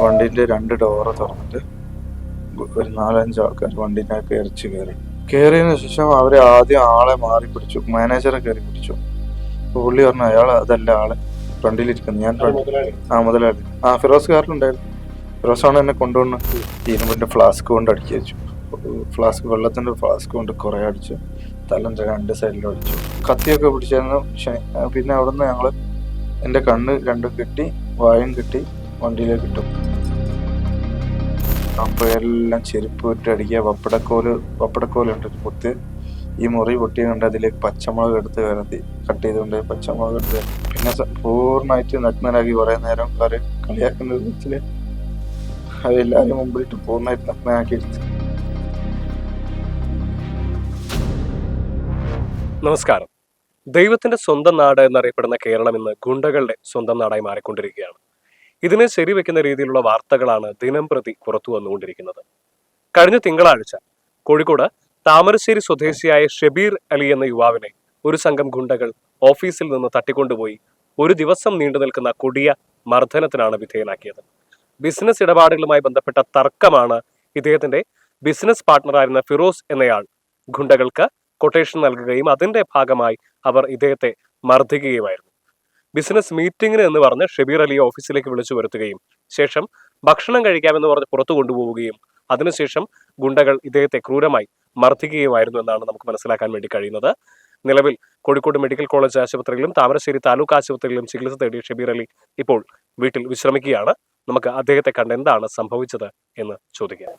വണ്ടിന്റെ 2 ഡോറ് തുറന്നിട്ട് ഒരു 4-5 ആൾക്കാർ വണ്ടിനകത്ത് കയറിയതിനു ശേഷം അവര് ആദ്യം ആളെ മാറി പിടിച്ചു, മാനേജറെ കയറി പിടിച്ചു. പുള്ളി പറഞ്ഞു അയാൾ അതല്ല, ആള് ഫ്രണ്ടിലിരിക്കുന്നു. ഞാൻ മുതലാളി ഫിറോസ് കാറിലുണ്ടായിരുന്നു. ഫിറോസാണ് എന്നെ കൊണ്ടുവന്ന് ഇരുമ്പിന്റെ ഫ്ലാസ്ക് കൊണ്ട് അടിച്ചു വെച്ചു. വെള്ളത്തിന്റെ ഫ്ലാസ്ക് കൊണ്ട് കുറെ അടിച്ചു. തലന്റെ 2 സൈഡിലും അടിച്ചു. കത്തിയൊക്കെ പിടിച്ചായിരുന്നു. പിന്നെ അവിടുന്ന് ഞങ്ങള് എന്റെ കണ്ണ് 2 കെട്ടി, വായും കെട്ടി വണ്ടിയിലേക്ക് ഇട്ടു. അപ്പോഴെല്ലാം ചെരുപ്പ് ഇട്ട് അടിക്കുക. പപ്പടക്കോലുണ്ട് കുത്ത്. ഈ മുറി പൊട്ടിയ കണ്ട് അതിലേക്ക് പച്ചമുളക് എടുത്ത് കട്ട് ചെയ്തുകൊണ്ട് പച്ചമുളക് എടുത്ത് പിന്നെ പൂർണ്ണമായിട്ട് നഗ്നനാക്കി കുറെ നേരം കളിയാക്കുന്ന വിധത്തില് അതെല്ലാവരും മുമ്പിലിട്ട് പൂർണ്ണമായിട്ട് നഗ്നനാക്കി എടുത്ത്. നമസ്കാരം. ദൈവത്തിന്റെ സ്വന്തം നാട് എന്നറിയപ്പെടുന്ന കേരളം ഇന്ന് ഗുണ്ടകളുടെ സ്വന്തം നാടായി മാറിക്കൊണ്ടിരിക്കുകയാണ്. ഇതിനെ ശരിവെക്കുന്ന രീതിയിലുള്ള വാർത്തകളാണ് ദിനം പ്രതി പുറത്തു വന്നുകൊണ്ടിരിക്കുന്നത്. കഴിഞ്ഞ തിങ്കളാഴ്ച കോഴിക്കോട് താമരശ്ശേരി സ്വദേശിയായ ഷബീർ അലി എന്ന യുവാവിനെ ഒരു സംഘം ഗുണ്ടകൾ ഓഫീസിൽ നിന്ന് തട്ടിക്കൊണ്ടുപോയി ഒരു ദിവസം നീണ്ടു നിൽക്കുന്ന കൊടിയ മർദ്ദനത്തിനാണ് വിധേയനാക്കിയത്. ബിസിനസ് ഇടപാടുകളുമായി ബന്ധപ്പെട്ട തർക്കമാണ് ഇദ്ദേഹത്തിന്റെ ബിസിനസ് പാർട്ട്ണറായിരുന്ന ഫിറോസ് എന്നയാൾ ഗുണ്ടകൾക്ക് കൊട്ടേഷൻ നൽകുകയും അതിന്റെ ഭാഗമായി അവർ ഇദ്ദേഹത്തെ മർദ്ദിക്കുകയുമായിരുന്നു. ബിസിനസ് മീറ്റിംഗിന് എന്ന് പറഞ്ഞ് ഷബീർ അലിയെ ഓഫീസിലേക്ക് വിളിച്ചു വരുത്തുകയും ശേഷം ഭക്ഷണം കഴിക്കാമെന്ന് പറഞ്ഞ് പുറത്തു കൊണ്ടുപോവുകയും അതിനുശേഷം ഗുണ്ടകൾ ഇദ്ദേഹത്തെ ക്രൂരമായി മർദ്ദിക്കുകയുമായിരുന്നു എന്നാണ് നമുക്ക് മനസ്സിലാക്കാൻ വേണ്ടി കഴിയുന്നത്. നിലവിൽ കോഴിക്കോട് മെഡിക്കൽ കോളേജ് ആശുപത്രിയിലും താമരശ്ശേരി താലൂക്ക് ആശുപത്രിയിലും ചികിത്സ തേടിയ ഷബീർ അലി ഇപ്പോൾ വീട്ടിൽ വിശ്രമിക്കുകയാണ്. നമുക്ക് അദ്ദേഹത്തെ കണ്ട് എന്താണ് സംഭവിച്ചത് എന്ന് ചോദിക്കാം.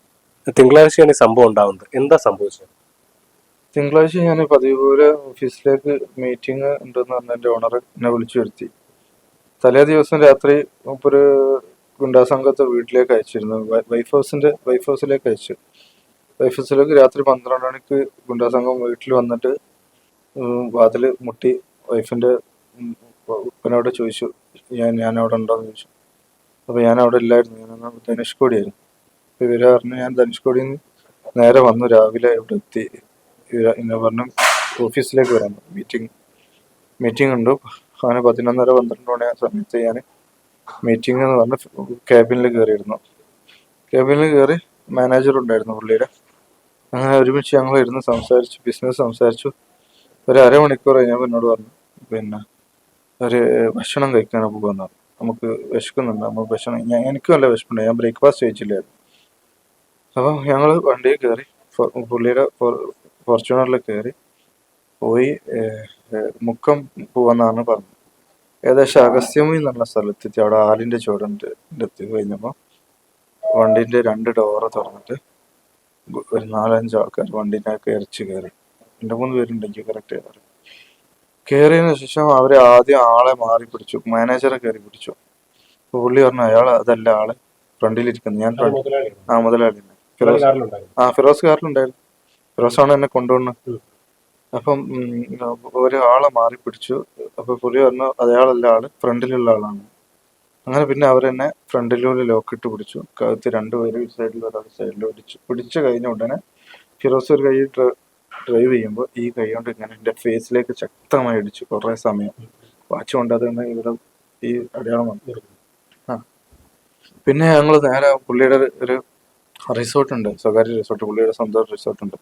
തിങ്കളാഴ്ചയാണ് ഈ സംഭവം ഉണ്ടാവുന്നത്. എന്താ സംഭവിച്ചത്? തിങ്കളാഴ്ച ഞാൻ പതിവ് പോലെ ഓഫീസിലേക്ക് മീറ്റിംഗ് ഉണ്ടെന്ന് പറഞ്ഞ എൻ്റെ ഓണർ എന്നെ വിളിച്ചു വരുത്തി. തലേ ദിവസം രാത്രി ഒരു ഗുണ്ടാ സംഘത്തെ വീട്ടിലേക്ക് അയച്ചിരുന്നു. വൈഫ് ഹൗസിലേക്ക് അയച്ചു. വൈഫ് ഹൗസിലേക്ക് രാത്രി 12 മണിക്ക് ഗുണ്ടാ സംഘം വീട്ടിൽ വന്നിട്ട് വാതില് മുട്ടി വൈഫിന്റെ ഉപ്പനോട് ചോദിച്ചു, ഞാൻ അവിടെ ഉണ്ടോന്ന് ചോദിച്ചു. അപ്പൊ ഞാൻ അവിടെ ഇല്ലായിരുന്നു, ഞാൻ ധനുഷ്കോടിയായിരുന്നു. അപ്പൊ ഇവര് പറഞ്ഞു ഞാൻ ധനുഷ്കോടിയിൽ നിന്ന് നേരെ വന്നു, രാവിലെ ഇവിടെ എത്തി എന്നെ പറഞ്ഞു ഓഫീസിലേക്ക് വരാൻ. മീറ്റിംഗ് ഉണ്ട്. അങ്ങനെ 11:30-12 മണി സമയത്ത് ഞാൻ മീറ്റിംഗ് എന്ന് പറഞ്ഞ് ക്യാബിനിൽ കയറിയിരുന്നു. ക്യാബിനിൽ കയറി മാനേജർ ഉണ്ടായിരുന്നു പുള്ളിയുടെ. അങ്ങനെ ഒരുമിച്ച് ഞങ്ങൾ ഇരുന്ന് സംസാരിച്ചു, ബിസിനസ് സംസാരിച്ചു. ഒരു അരമണിക്കൂർ കഴിഞ്ഞപ്പോൾ എന്നോട് പറഞ്ഞു, പിന്നെ ഒരു ഭക്ഷണം കഴിക്കാനാണ് പോകുന്നത്, നമുക്ക് വിശക്കുന്നുണ്ട്, നമുക്ക് ഭക്ഷണം. എനിക്കും നല്ല വിശപ്പുണ്ട്, ഞാൻ ബ്രേക്ക്ഫാസ്റ്റ് കഴിച്ചില്ലായിരുന്നു. അപ്പം ഞങ്ങൾ വണ്ടിയിൽ കയറി പുള്ളിയുടെ ഫോർച്യൂണറിൽ കയറി പോയി മുക്കം പോവാന്നാണ് പറഞ്ഞത്. ഏകദേശം അഗസ്ത്യമി എന്നുള്ള സ്ഥലത്തെത്തി. അവിടെ ആലിന്റെ ചുവടുണ്ട്. എത്തി കഴിഞ്ഞപ്പോൾ വണ്ടിന്റെ 2 ഡോറ് തുറന്നിട്ട് ഒരു 4-5 ആൾക്കാർ വണ്ടിനകത്ത് കയറി. 2-3 പേരുണ്ട്, എനിക്ക് കറക്റ്റ് കയറി. കയറിയതിനു ശേഷം അവര് ആദ്യം ആളെ മാറി പിടിച്ചു, മാനേജറെ കയറി പിടിച്ചു. പുള്ളി പറഞ്ഞു അയാൾ അതല്ല, ആള് ഫ്രണ്ടിലിരിക്കുന്നു. ഞാൻ മുതലാളി ഫിറോസ് കാറിലുണ്ടായിരുന്നു. ഫിറോസാണ് എന്നെ കൊണ്ടുവന്ന്. അപ്പം ഒരാളെ മാറി പിടിച്ചു. അപ്പൊ പുള്ളി പറഞ്ഞു അയാളല്ല, ആള് ഫ്രണ്ടിലുള്ള ആളാണ്. അങ്ങനെ പിന്നെ അവരെന്നെ ഫ്രണ്ടിലൂടെ ലോക്കിട്ട് പിടിച്ചു. കഴുത്ത് 2 പേര് ഒരു സൈഡിൽ ഒരാൾ സൈഡിൽ പിടിച്ചു കഴിഞ്ഞ ഉടനെ ഫിറോസ് ഒരു കൈ ഡ്രൈവ് ചെയ്യുമ്പോൾ ഈ കൈ കൊണ്ട് ഇങ്ങനെ എന്റെ ഫേസിലേക്ക് ശക്തമായി അടിച്ചു. കുറെ സമയം വാച്ച് കൊണ്ട് അതുകൊണ്ട് ഇവിടെ ഈ അടയാളം വന്നു. പിന്നെ ഞങ്ങൾ നേരെ പുള്ളിയുടെ ഒരു റിസോർട്ടുണ്ട്, സ്വകാര്യ റിസോർട്ട്, പുള്ളിയുടെ സ്വന്തം റിസോർട്ടുണ്ട്,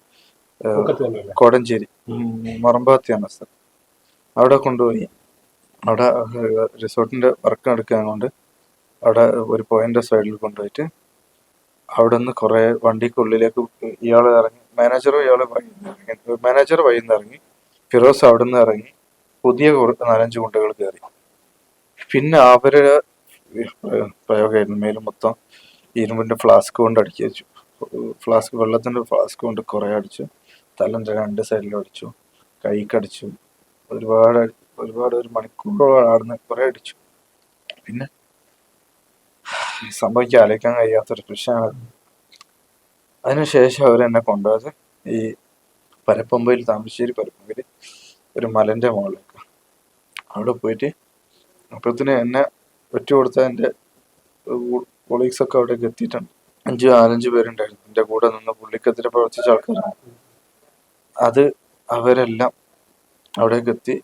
കോടഞ്ചേരി മറമ്പാത്തിയാണ് സ്ഥലം. അവിടെ കൊണ്ടുപോയി. അവിടെ റിസോർട്ടിന്റെ വർക്ക് നടക്കാൻ കൊണ്ട് അവിടെ ഒരു പോയിന്റ് സൈഡിൽ കൊണ്ടുപോയിട്ട് അവിടെ നിന്ന് കുറെ വണ്ടിക്കുള്ളിലേക്ക് ഇയാള് ഇറങ്ങി. മാനേജർ വഴിയിൽ നിന്ന് ഇറങ്ങി. ഫിറോസ് അവിടെ നിന്ന് ഇറങ്ങി. പുതിയ 4-5 ഗുണ്ടകൾ കയറി. പിന്നെ അവരുടെ പ്രയോഗമായിരുന്നു. മേലും മൊത്തം ഇരുമ്പിന്റെ ഫ്ലാസ്ക് കൊണ്ട് അടിച്ചു വെച്ചു. വെള്ളത്തിന്റെ ഫ്ലാസ്ക് കൊണ്ട് കുറെ അടിച്ചു. തലന്റെ 2 സൈഡിലും അടിച്ചു, കൈക്കടിച്ചു. ഒരുപാട് ഒരു മണിക്കൂറോളം ആടുന്ന് കുറെ അടിച്ചു. പിന്നെ സംഭവിക്കാൻ ആലോചിക്കാൻ കഴിയാത്തൊരു പ്രശ്നമാണ്. അതിനുശേഷം അവരെന്നെ കൊണ്ടുപോയത് ഈ പരപ്പമ്പയിൽ, താമരശ്ശേരി പരപ്പമ്പയിൽ ഒരു മലന്റെ മുകളിലേക്ക്. അവിടെ പോയിട്ട് അപ്പോഴത്തേന് എന്നെ ഒറ്റ കൊടുത്ത എൻ്റെ കൊളീഗ്സ് ഒക്കെ അവിടേക്ക് എത്തിയിട്ടുണ്ട്. 4-5 പേരുണ്ടായിരുന്നു എൻ്റെ കൂടെ നിന്ന് പുള്ളിക്കെതിരെ പ്രവർത്തിച്ച ആൾക്കാരാണ്. അത് അവരെല്ലാം അവിടേക്ക് എത്തി.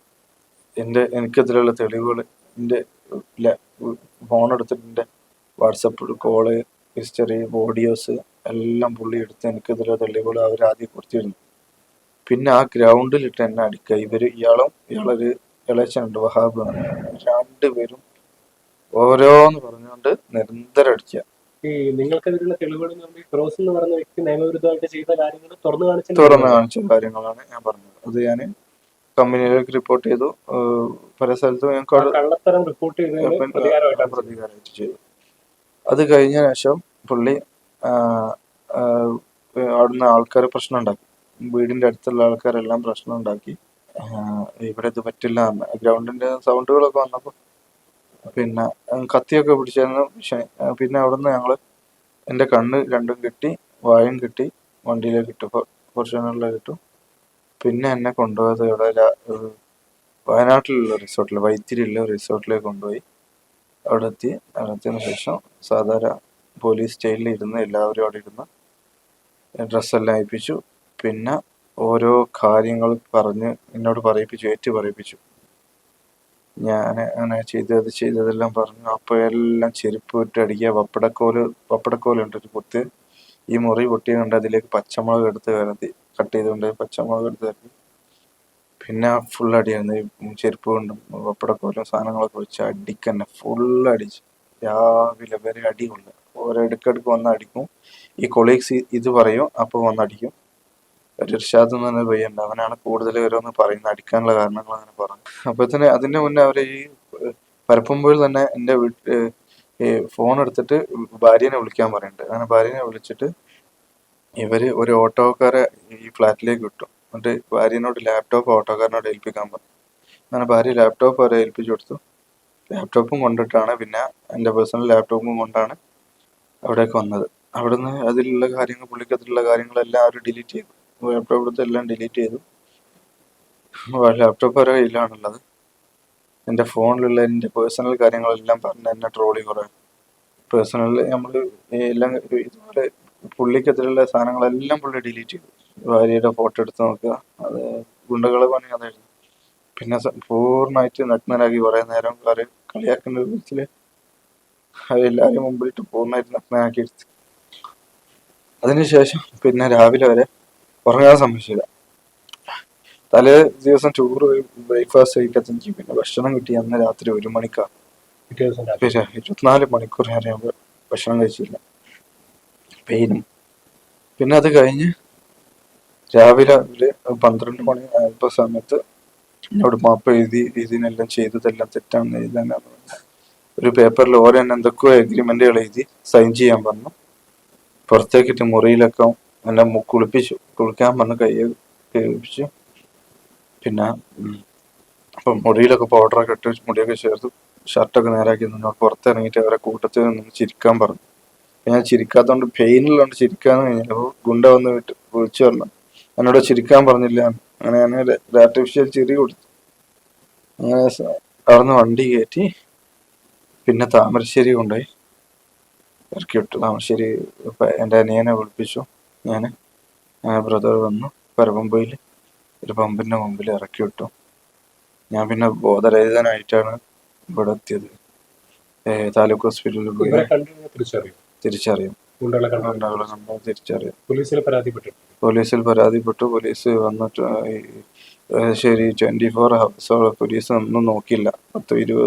എനിക്കെതിരെയുള്ള തെളിവുകൾ എൻ്റെ ഫോൺ എടുത്തിട്ട് എൻ്റെ വാട്സപ്പ് കോള് ഹിസ്റ്ററി ഓഡിയോസ് എല്ലാം പുള്ളി എടുത്ത് എനിക്കെതിരെ തെളിവുകൾ അവരാദ്യം കൊടുത്തിരുന്നു. പിന്നെ ആ ഗ്രൗണ്ടിലിട്ട് എന്നെ അടിക്കുക. ഇയാളൊരു ഇളയച്ചനുണ്ട് വഹാബ് എന്ന് പറഞ്ഞ, രണ്ടുപേരും ഓരോന്ന് പറഞ്ഞുകൊണ്ട് നിരന്തരം അടിക്കുക. ഈ നിങ്ങൾക്കെതിരെയുള്ള തെളിവുകൾ ഫിറോസ് എന്ന് പറയുന്ന വ്യക്തി നിയമവിരുദ്ധമായിട്ട് ചെയ്ത കാര്യങ്ങൾ തുറന്നു കാണിച്ച കാര്യങ്ങളാണ് ഞാൻ പറഞ്ഞത്. അത് ഞാൻ കമ്പനിയിലേക്ക് റിപ്പോർട്ട് ചെയ്തു. പല സ്ഥലത്തും ഞാൻ കള്ളത്തരം റിപ്പോർട്ട് പ്രതികാരമായിട്ട് ചെയ്തു. അത് കഴിഞ്ഞ ശേഷം പുള്ളി അവിടുന്ന് ആൾക്കാർ പ്രശ്നം ഉണ്ടാക്കി. വീടിന്റെ അടുത്തുള്ള ആൾക്കാരെല്ലാം പ്രശ്നം ഉണ്ടാക്കി. ഇവിടെ ഇത് പറ്റില്ല എന്ന് ഗ്രൗണ്ടിന്റെ സൗണ്ടുകളൊക്കെ വന്നപ്പോൾ പിന്നെ കത്തിയൊക്കെ പിടിച്ചായിരുന്നു. പിന്നെ അവിടുന്ന് ഞങ്ങള് എൻ്റെ കണ്ണ് രണ്ടും കിട്ടി, വായും കിട്ടി, വണ്ടിയിലേക്ക് ഇട്ടു, ഫോർച്യൂണറിലേക്ക് ഇട്ടു. പിന്നെ എന്നെ കൊണ്ടുപോയത് ഇവിടെ വയനാട്ടിലുള്ള റിസോർട്ടിൽ, വൈത്തിരിയുള്ള റിസോർട്ടിലേക്ക് കൊണ്ടുപോയി. അവിടെ എത്തിയതിനു ശേഷം സാധാരണ പോലീസ് സ്റ്റേഷനിൽ ഇരുന്ന് എല്ലാവരും അവിടെ ഇരുന്ന് ഡ്രസ്സെല്ലാം അയപ്പിച്ചു. പിന്നെ ഓരോ കാര്യങ്ങൾ പറഞ്ഞ് എന്നോട് പറയിപ്പിച്ചു. ഞാൻ അങ്ങനെ ചെയ്തതെല്ലാം പറഞ്ഞു. അപ്പോഴെല്ലാം ചെരുപ്പ് ഇട്ട് അടിക്കുക. പപ്പടക്കോലുണ്ട് ഒരു കുത്ത്. ഈ മുറി പൊട്ടിയുണ്ട്, അതിലേക്ക് പച്ചമുളക് എടുത്ത് കട്ട് ചെയ്തുകൊണ്ട് പച്ചമുളക് എടുത്ത് കയറി. പിന്നെ ഫുൾ അടിയായിരുന്നു. ചെരുപ്പ് കൊണ്ടും പപ്പടക്കോലും സാധനങ്ങളൊക്കെ വെച്ച് അടിക്കന്നെ ഫുൾ അടിച്ച്. രാവിലെ വരെ അടിയുണ്ട്. ഓരോടുക്കടുക്ക് വന്ന് അടിക്കും. ഈ കൊളീഗ്സ് ഇത് പറയും, അപ്പോൾ വന്നടിക്കും. ഒരു ഇർഷാദ് എന്ന് പറഞ്ഞ പയ്യുണ്ട്, അവനാണ് കൂടുതൽ ഓരോന്ന് പറയുന്നത്, അടിക്കാനുള്ള കാരണങ്ങൾ അങ്ങനെ പറഞ്ഞു. അപ്പോഴത്തേന് അതിന്റെ മുന്നേ അവരെ ഈ പരപ്പുമ്പോൾ തന്നെ എൻ്റെ ഈ ഫോൺ എടുത്തിട്ട് ഭാര്യനെ വിളിക്കാൻ പറയുന്നുണ്ട്. അങ്ങനെ ഭാര്യനെ വിളിച്ചിട്ട് ഇവര് ഒരു ഓട്ടോക്കാരെ ഈ ഫ്ലാറ്റിലേക്ക് വിട്ടു. എന്നിട്ട് ഭാര്യനോട് ലാപ്ടോപ്പ് ഓട്ടോക്കാരനോട് ഏൽപ്പിക്കാൻ പറഞ്ഞു. അങ്ങനെ ഭാര്യ ലാപ്ടോപ്പ് അവരെ ഏൽപ്പിച്ചു കൊടുത്തു. ലാപ്ടോപ്പും കൊണ്ടിട്ടാണ്, പിന്നെ എൻ്റെ പേഴ്സണൽ ലാപ്ടോപ്പും കൊണ്ടാണ് അവിടേക്ക് വന്നത്. അവിടുന്ന് അതിലുള്ള കാര്യങ്ങൾ, പുള്ളിക്കത്തിലുള്ള കാര്യങ്ങളെല്ലാം അവർ ഡിലീറ്റ് ചെയ്തു. ലാപ്ടോപ്പ് എടുത്ത് എല്ലാം ഡിലീറ്റ് ചെയ്തു. ലാപ്ടോപ്പ് അവരുടെ കയ്യിലാണുള്ളത്. എൻ്റെ ഫോണിലുള്ള എൻ്റെ പേഴ്സണൽ കാര്യങ്ങളെല്ലാം പറഞ്ഞ് എന്നെ ട്രോളി കുറേ. പേഴ്സണൽ നമ്മൾ എല്ലാം ഇതുപോലെ പുള്ളിക്കത്തിലുള്ള സാധനങ്ങളെല്ലാം പുള്ളി ഡിലീറ്റ് ചെയ്തു. ഭാര്യയുടെ ഫോട്ടോ എടുത്ത് നോക്കുക, അത് ഗുണ്ടകളെ പണി അതായിരുന്നു. പിന്നെ പൂർണ്ണമായിട്ട് നഗ്നനാക്കി കുറേ നേരം കളിയാക്കുന്ന വിധത്തിൽ എല്ലാവരും മുമ്പിലിട്ട് പൂർണ്ണമായിട്ട് നഗ്നനാക്കി എടുത്തു. അതിനുശേഷം പിന്നെ രാവിലെ വരെ ഉറങ്ങാൻ സമ്മതിച്ചില്ല. തലേ ദിവസം ടൂറ് ബ്രേക്ക്ഫാസ്റ്റ് കഴിക്കത്തെനിക്ക് പിന്നെ ഭക്ഷണം കിട്ടി അന്ന് രാത്രി 1 മണിക്കാണ്. 24 മണിക്കൂർ ഞാൻ ഭക്ഷണം കഴിച്ചില്ല, പെയിനും. പിന്നെ അത് കഴിഞ്ഞ് രാവിലെ ഒരു 12 മണി ആയപ്പോൾ സമയത്ത് എന്നോട് മാപ്പ് എഴുതി, ഇതിനെല്ലാം ചെയ്തതെല്ലാം തെറ്റാണെന്ന് എഴുതാനാണ് ഒരു പേപ്പറിൽ ഓരോ എന്തൊക്കെയോ എഗ്രിമെന്റുകൾ എഴുതി സൈൻ ചെയ്യാൻ പറഞ്ഞു. പുറത്തേക്കിട്ട് മുറിയിലൊക്കെ എന്നെ കുളിക്കാൻ പറഞ്ഞ് കൈ കഴിപ്പിച്ചു. പിന്നെ അപ്പം മുറിയിലൊക്കെ പൗഡറൊക്കെ ഇട്ട് മുടിയൊക്കെ ചേർത്ത് ഷർട്ടൊക്കെ നേരാക്കി നിന്ന് പുറത്തിറങ്ങിയിട്ട് അവരെ കൂട്ടത്തിൽ നിന്ന് ചിരിക്കാൻ പറഞ്ഞു. ഞാൻ ചിരിക്കാത്തതുകൊണ്ട് പെയിനുള്ളതുകൊണ്ട് ചിരിക്കാന്ന് കഴിഞ്ഞപ്പോൾ ഗുണ്ട വന്ന് വിളിച്ചു പറഞ്ഞു, എന്നോട് ചിരിക്കാൻ പറഞ്ഞില്ല. അങ്ങനെ ഞാൻ ആർട്ടിഫിഷ്യൽ ചിരി കൊടുത്തു. അങ്ങനെ അവിടുന്ന് വണ്ടി കയറ്റി പിന്നെ താമരശ്ശേരി കൊണ്ടുപോയി ഇറക്കി വിട്ടു. താമരശ്ശേരി എൻ്റെ അനിയനെ വിളിപ്പിച്ചു. ഞാൻ ബ്രദർ വന്നു പരപ്പുംപൊയിൽ ഒരു പമ്പിൻ്റെ മുമ്പിൽ ഇറക്കി വിട്ടു. ഞാൻ പിന്നെ ബോധരഹിതനായിട്ടാണ് ഇവിടെ എത്തിയത്. താലൂക്ക് ഹോസ്പിറ്റലിൽ പോയി തിരിച്ചറിയും. തിരിച്ചറിയാം. പോലീസിൽ പരാതിപ്പെട്ടു. പോലീസ് വന്നിട്ട് ശരി 24 ഹവേഴ്സോളം പോലീസ് ഒന്നും നോക്കില്ല. 10-20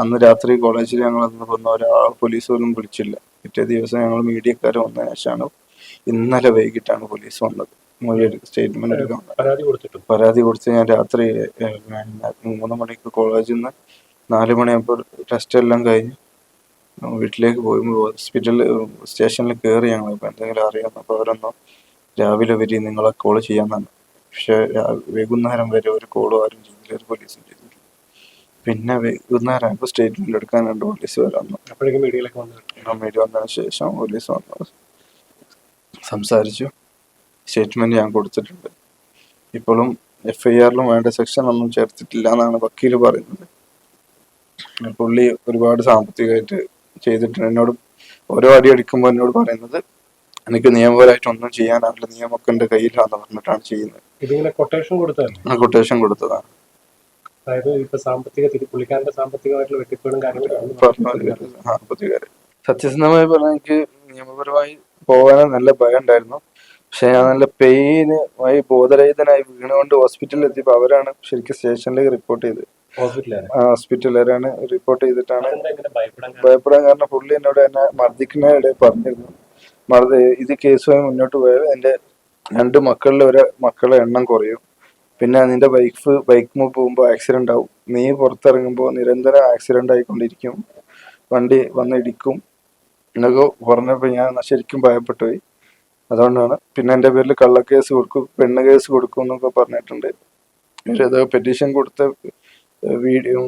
അന്ന് രാത്രി കോളേജിൽ ഞങ്ങൾ വന്ന ഒരാൾ പോലീസ് പോലും വിളിച്ചില്ല. പിറ്റേ ദിവസം ഞങ്ങൾ മീഡിയക്കാർ വന്നതിന് ശേഷമാണ് ഇന്നലെ വൈകിട്ടാണ് പോലീസ് വന്നത്. സ്റ്റേറ്റ്മെന്റ് എടുക്കാൻ പരാതി കൊടുത്ത് ഞാൻ രാത്രി 3 മണിക്ക് കോളേജിൽ നിന്ന് 4 മണിയാകുമ്പോൾ ടെസ്റ്റ് എല്ലാം കഴിഞ്ഞ് വീട്ടിലേക്ക് പോയി. സ്റ്റേഷനിൽ കയറി ഞങ്ങൾ എന്തെങ്കിലും അറിയാമെന്ന്. അപ്പോൾ അവരൊന്നും രാവിലെ വരി നിങ്ങളെ കോൾ ചെയ്യാമെന്നാണ്. പക്ഷെ വൈകുന്നേരം വരെ ഒരു കോളും ആരും ചെയ്തില്ല, ഒരു പോലീസും ചെയ്തില്ല. പിന്നെ വൈകുന്നേരം ആയപ്പോൾ സ്റ്റേറ്റ്മെന്റ് എടുക്കാൻ 2 പോലീസ് വന്നു. മീഡിയ വന്നതിന് ശേഷം പോലീസ് വന്നു സംസാരിച്ചു. സ്റ്റേറ്റ്മെന്റ് ഞാൻ കൊടുത്തിട്ടുണ്ട്. ഇപ്പോഴും FIRലും വേണ്ട സെക്ഷൻ ഒന്നും ചേർത്തിട്ടില്ല എന്നാണ് വക്കീൽ പറയുന്നത്. പുള്ളി ഒരുപാട് സാമ്പത്തികമായിട്ട് ചെയ്തിട്ടുണ്ട്. എന്നോട് ഓരോ അടി അടിക്കുമ്പോൾ എന്നോട് പറയുന്നത് എനിക്ക് നിയമപരമായിട്ട് ഒന്നും ചെയ്യാനാവില്ല, നിയമമൊക്കെ എൻ്റെ കയ്യിലാന്ന് പറഞ്ഞിട്ടാണ് ചെയ്യുന്നത്. കൊട്ടേഷൻ കൊടുത്തതാണ്. അതായത് ഇപ്പൊ പുള്ളിക്കാരന്റെ സാമ്പത്തികമായിട്ടുള്ള വെട്ടിപ്പുകളും പറഞ്ഞ സാമ്പത്തികാര് സത്യസന്ധമായി പറഞ്ഞാൽ എനിക്ക് നിയമപരമായി പോകാൻ നല്ല ഭയം ഉണ്ടായിരുന്നു. പക്ഷെ ഞാൻ നല്ല പെയിനായി ബോധരഹിതനായി വീണുകൊണ്ട് ഹോസ്പിറ്റലിൽ എത്തിയപ്പോൾ അവരാണ് ശരിക്കും സ്റ്റേഷനിലേക്ക് റിപ്പോർട്ട് ചെയ്തത്. ഹോസ്പിറ്റലുകാരാണ് റിപ്പോർട്ട് ചെയ്തിട്ടാണ് ഭയപ്പെടാൻ കാരണം പുള്ളി എന്നോട് എന്നെ മർദ്ദിക്കുന്നതിടെ പറഞ്ഞിരുന്നു. ഇത് കേസുമായി മുന്നോട്ട് പോയാൽ എന്റെ 2 മക്കളിൽ മക്കളെ എണ്ണം കുറയും. പിന്നെ നിന്റെ ബൈക്ക് പോകുമ്പോൾ ആക്സിഡന്റ് ആവും. നീ പുറത്തിറങ്ങുമ്പോൾ നിരന്തരം ആക്സിഡന്റ് ആയിക്കൊണ്ടിരിക്കും. വണ്ടി വന്ന് ഇടിക്കും എന്നൊക്കെ പറഞ്ഞപ്പോൾ ഞാൻ ശരിക്കും ഭയപ്പെട്ടു പോയി. അതുകൊണ്ടാണ് പിന്നെ എൻ്റെ പേരിൽ കള്ളക്കേസ് കൊടുക്കും, പെണ്ണ് കേസ് കൊടുക്കും എന്നൊക്കെ പറഞ്ഞിട്ടുണ്ട്. ഏതോ പെറ്റീഷൻ കൊടുത്ത വീഡിയോ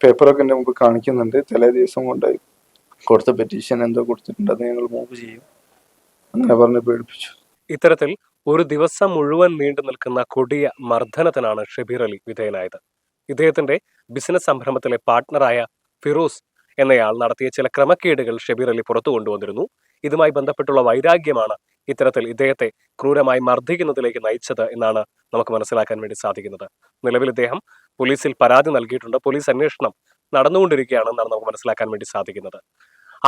പേപ്പറൊക്കെ എൻ്റെ മുമ്പ് കാണിക്കുന്നുണ്ട്. തലേ ദിവസം കൊണ്ടായി കൊടുത്ത പെറ്റീഷൻ എന്തോ കൊടുത്തിട്ടുണ്ട്, അത് ഞങ്ങൾ മൂവ് ചെയ്യും അങ്ങനെ പറഞ്ഞ് പേടിപ്പിച്ചു. ഇത്തരത്തിൽ ഒരു ദിവസം മുഴുവൻ നീണ്ടു നിൽക്കുന്ന കൊടിയ മർദ്ദനത്തിനാണ് ഷബീർ അലി വിധേയനായത്. ഇദ്ദേഹത്തിന്റെ ബിസിനസ് സംരംഭത്തിലെ പാർട്ട്ണറായ ഫിറോസ് എന്നയാൾ നടത്തിയ ചില ക്രമക്കേടുകൾ ഷബീർ അലി പുറത്തു കൊണ്ടുവന്നിരുന്നു. ഇതുമായി ബന്ധപ്പെട്ടുള്ള വൈരാഗ്യമാണ് ഇത്തരത്തിൽ ഇദ്ദേഹത്തെ ക്രൂരമായി മർദ്ദിക്കുന്നതിലേക്ക് നയിച്ചത് എന്നാണ് നമുക്ക് മനസ്സിലാക്കാൻ വേണ്ടി സാധിക്കുന്നത്. നിലവിൽ ഇദ്ദേഹം പോലീസിൽ പരാതി നൽകിയിട്ടുണ്ട്. പോലീസ് അന്വേഷണം നടന്നുകൊണ്ടിരിക്കുകയാണെന്നാണ് നമുക്ക് മനസ്സിലാക്കാൻ വേണ്ടി സാധിക്കുന്നത്.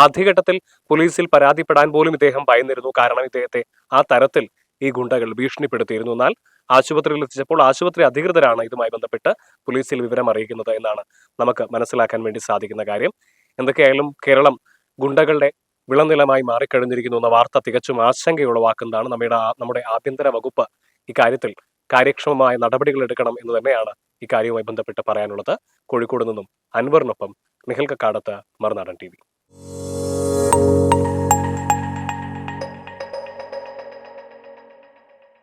ആദ്യഘട്ടത്തിൽ പോലീസിൽ പരാതിപ്പെടാൻ പോലും ഇദ്ദേഹം ഭയന്നിരുന്നു. കാരണം ഇദ്ദേഹത്തെ ആ തരത്തിൽ ഈ ഗുണ്ടകൾ ഭീഷണിപ്പെടുത്തിയിരുന്നു. എന്നാൽ ആശുപത്രിയിൽ എത്തിച്ചപ്പോൾ ആശുപത്രി അധികൃതരാണ് ഇതുമായി ബന്ധപ്പെട്ട് പോലീസിൽ വിവരം അറിയിക്കുന്നത് എന്നാണ് നമുക്ക് മനസ്സിലാക്കാൻ വേണ്ടി സാധിക്കുന്ന കാര്യം. എന്തൊക്കെയായാലും കേരളം ഗുണ്ടകളുടെ വിളനിലമായി മാറിക്കഴിഞ്ഞിരിക്കുന്നു എന്ന വാർത്ത തികച്ചും ആശങ്കയുളവാക്കുന്നതാണ്. നമ്മുടെ ആഭ്യന്തര വകുപ്പ് ഇക്കാര്യത്തിൽ കാര്യക്ഷമമായ നടപടികൾ എടുക്കണം എന്ന് തന്നെയാണ് ഇക്കാര്യവുമായി ബന്ധപ്പെട്ട് പറയാനുള്ളത്. കോഴിക്കോട് നിന്നും അൻവറിനൊപ്പം നിഖിൽ കക്കാടത്ത്, മറുനാടൻ TV.